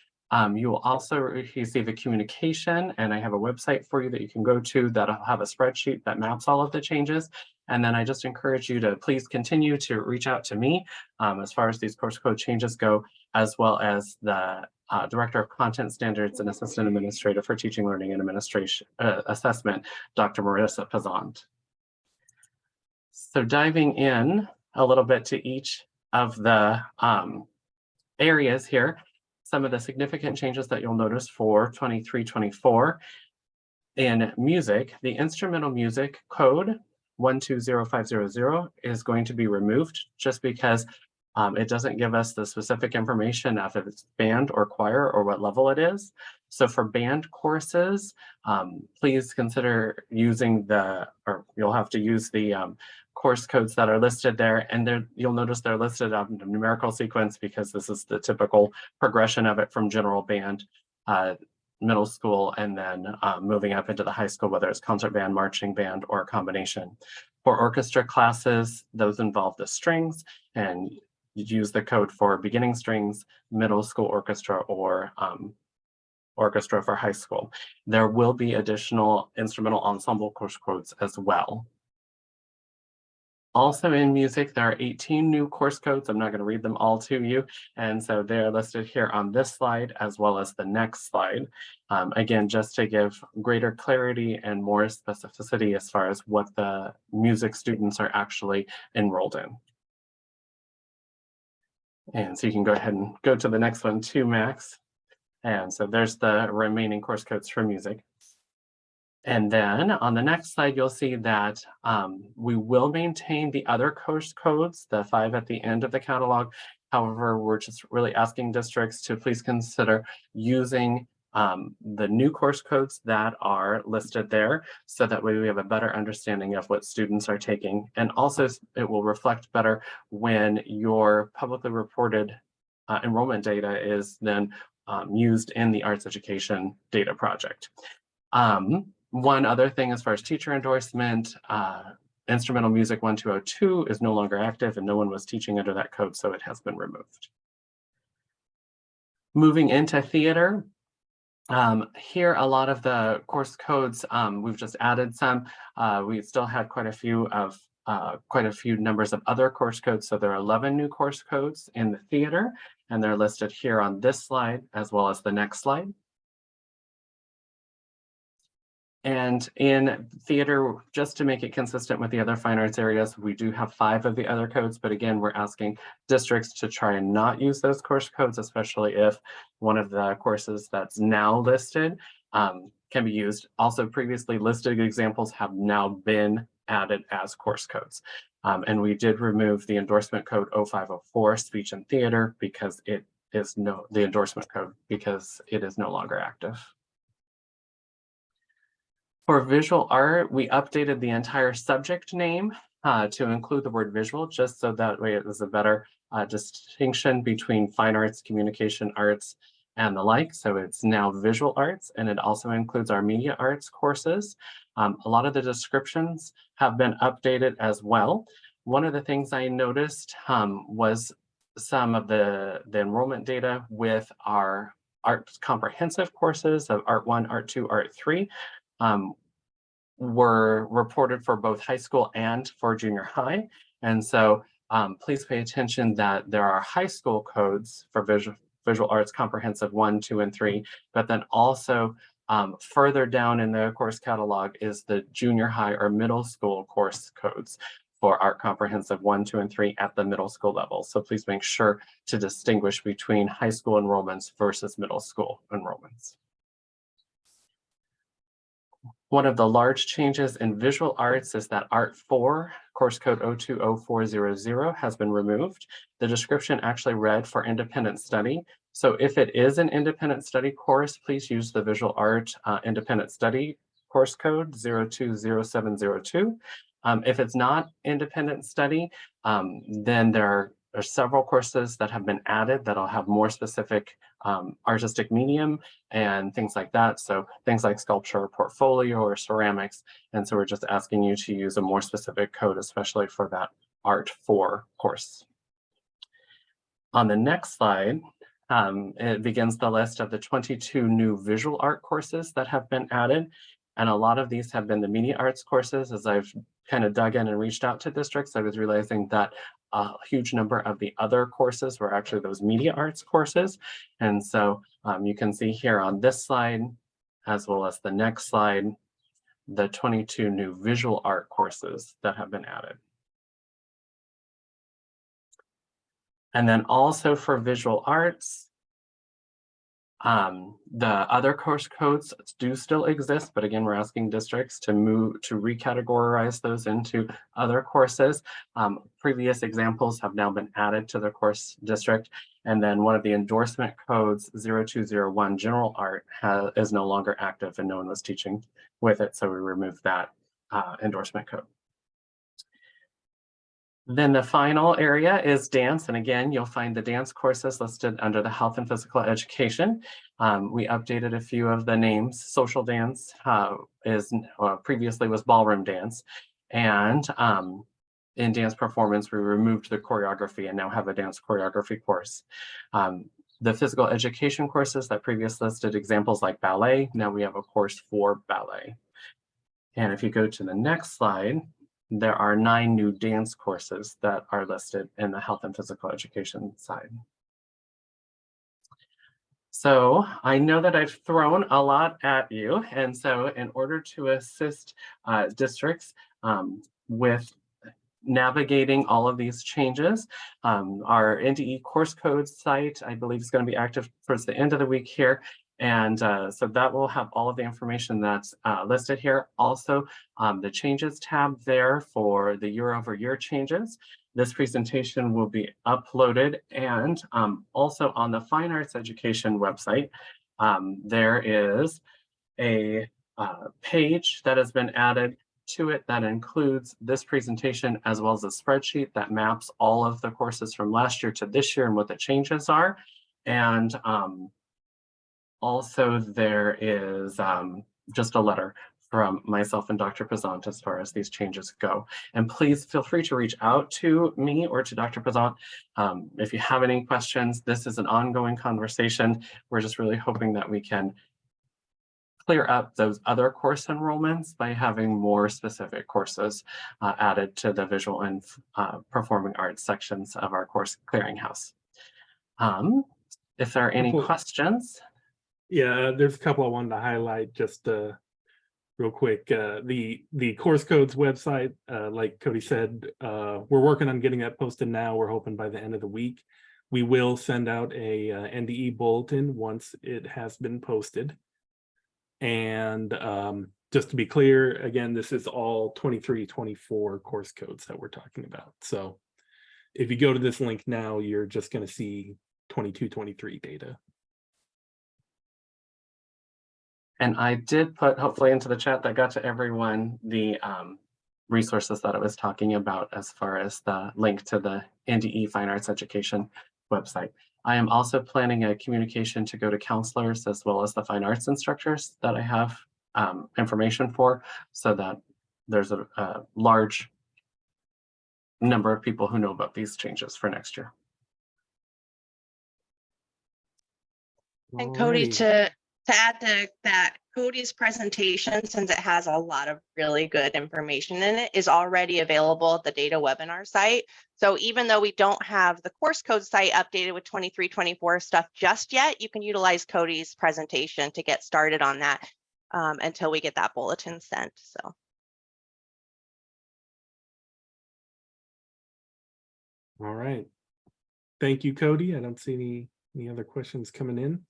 S3: You will also receive a communication, and I have a website for you that you can go to that'll have a spreadsheet that maps all of the changes. And then I just encourage you to please continue to reach out to me as far as these course code changes go, as well as the Director of Content Standards and Assistant Administrator for Teaching, Learning, and Administration Assessment, Dr. Marissa Pazant. So diving in a little bit to each of the areas here, some of the significant changes that you'll notice for 23-24 in music, the instrumental music code 120500 is going to be removed just because it doesn't give us the specific information of if it's band or choir or what level it is. So for band courses, please consider using you'll have to use the course codes that are listed there, and you'll notice they're listed on the numerical sequence because this is the typical progression of it from general band, middle school, and then moving up into the high school, whether it's concert band, marching band, or a combination. For orchestra classes, those involve the strings, and you use the code for beginning strings, middle school orchestra, or orchestra for high school. There will be additional instrumental ensemble course codes as well. Also in music, there are 18 new course codes. I'm not going to read them all to you. And so they're listed here on this slide as well as the next slide. Again, just to give greater clarity and more specificity as far as what the music students are actually enrolled in. And so you can go ahead and go to the next one too, Max. And so there's the remaining course codes for music. And then on the next slide, you'll see that we will maintain the other course codes, the 5 at the end of the catalog. However, we're just really asking districts to please consider using the new course codes that are listed there, so that way we have a better understanding of what students are taking. And also it will reflect better when your publicly reported enrollment data is then used in the arts education data project. One other thing as far as teacher endorsement, instrumental music 1202 is no longer active and no one was teaching under that code, so it has been removed. Moving into theater, here a lot of the course codes, we've just added some. We still had quite a few numbers of other course codes, so there are 11 new course codes in the theater, and they're listed here on this slide as well as the next slide. And in theater, just to make it consistent with the other fine arts areas, we do have 5 of the other codes, but again, we're asking districts to try and not use those course codes, especially if one of the courses that's now listed can be used. Also, previously listed examples have now been added as course codes. And we did remove the endorsement code 0504, speech and theater, because it is the endorsement code, because it is no longer active. For visual art, we updated the entire subject name to include the word visual, just so that way it was a better distinction between fine arts, communication arts, and the like. So it's now visual arts, and it also includes our media arts courses. A lot of the descriptions have been updated as well. One of the things I noticed was some of the enrollment data with our art comprehensive courses of Art 1, Art 2, Art 3. Were reported for both high school and for junior high. And so please pay attention that there are high school codes for visual arts comprehensive 1, 2, and 3, but then also further down in the course catalog is the junior high or middle school course codes for art comprehensive 1, 2, and 3 at the middle school level. So please make sure to distinguish between high school enrollments versus middle school enrollments. One of the large changes in visual arts is that Art 4, course code 020400, has been removed. The description actually read for independent study. So if it is an independent study course, please use the visual art independent study course code 020702. If it's not independent study, then there are several courses that have been added that'll have more specific artistic medium and things like that. So things like sculpture, portfolio, or ceramics. And so we're just asking you to use a more specific code, especially for that Art 4 course. On the next slide, it begins the list of the 22 new visual art courses that have been added. And a lot of these have been the media arts courses. As I've kind of dug in and reached out to districts, I was realizing that a huge number of the other courses were actually those media arts courses. And so you can see here on this slide, as well as the next slide, the 22 new visual art courses that have been added. And then also for visual arts, the other course codes do still exist, but again, we're asking districts to recategorize those into other courses. Previous examples have now been added to the course district. And then one of the endorsement codes 0201 general art is no longer active and no one was teaching with it. So we removed that endorsement code. Then the final area is dance. And again, you'll find the dance courses listed under the health and physical education. We updated a few of the names. Social dance previously was ballroom dance. And in dance performance, we removed the choreography and now have a dance choreography course. The physical education courses that previously listed examples like ballet, now we have a course for ballet. And if you go to the next slide, there are 9 new dance courses that are listed in the health and physical education side. So I know that I've thrown a lot at you, and so in order to assist districts with navigating all of these changes, our NDE course code site, I believe, is going to be active towards the end of the week here. And so that will have all of the information that's listed here. Also, the changes tab there for the year-over-year changes. This presentation will be uploaded, and also on the Fine Arts Education website, there is a page that has been added to it that includes this presentation as well as a spreadsheet that maps all of the courses from last year to this year and what the changes are. And also there is just a letter from myself and Dr. Pezant as far as these changes go. And please feel free to reach out to me or to Dr. Pezant if you have any questions. This is an ongoing conversation. We're just really hoping that we can clear up those other course enrollments by having more specific courses added to the visual and performing arts sections of our course clearinghouse. If there are any questions.
S1: Yeah, there's a couple I wanted to highlight just real quick. The course codes website, like Cody said, we're working on getting that posted now. We're hoping by the end of the week. We will send out a NDE bulletin once it has been posted. And just to be clear, again, this is all 23-24 course codes that we're talking about. So if you go to this link now, you're just going to see 22-23 data.
S3: And I did put, hopefully, into the chat that got to everyone the resources that I was talking about as far as the link to the NDE Fine Arts Education website. I am also planning a communication to go to counselors as well as the fine arts instructors that I have information for, so that there's a large number of people who know about these changes for next year.
S4: And Cody, to add to that, Cody's presentation, since it has a lot of really good information in it, is already available at the data webinar site. So even though we don't have the course code site updated with 23-24 stuff just yet, you can utilize Cody's presentation to get started on that until we get that bulletin sent. So.
S1: All right. Thank you, Cody. I don't see any other questions coming in.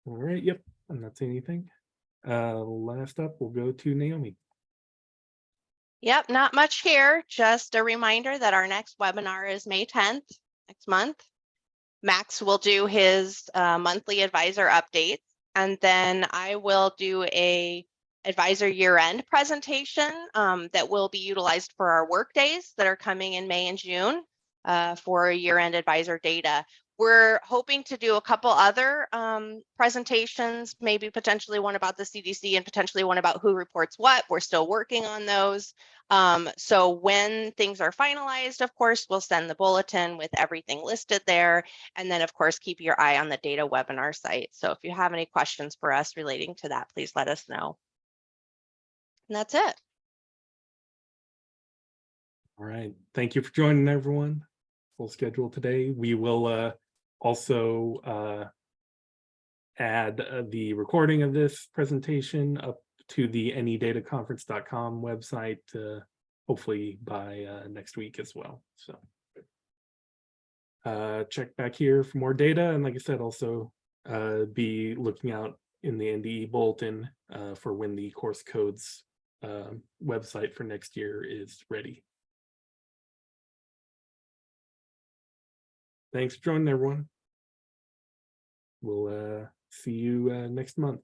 S1: All right, yep, I'm not seeing anything. Last up, we'll go to Naomi.
S4: Yep, not much here. Just a reminder that our next webinar is May 10th, next month. Max will do his monthly advisor updates, and then I will do a advisor year-end presentation that will be utilized for our work days that are coming in May and June for year-end advisor data. We're hoping to do a couple other presentations, maybe potentially one about the CDC and potentially one about who reports what. We're still working on those. So when things are finalized, of course, we'll send the bulletin with everything listed there. And then, of course, keep your eye on the data webinar site. So if you have any questions for us relating to that, please let us know. And that's it.
S1: All right, thank you for joining, everyone. Full schedule today. We will also add the recording of this presentation up to the nedataconference.com website, hopefully by next week as well. So check back here for more data. And like I said, also be looking out in the NDE bulletin for when the course codes website for next year is ready. Thanks for joining, everyone. We'll see you next month.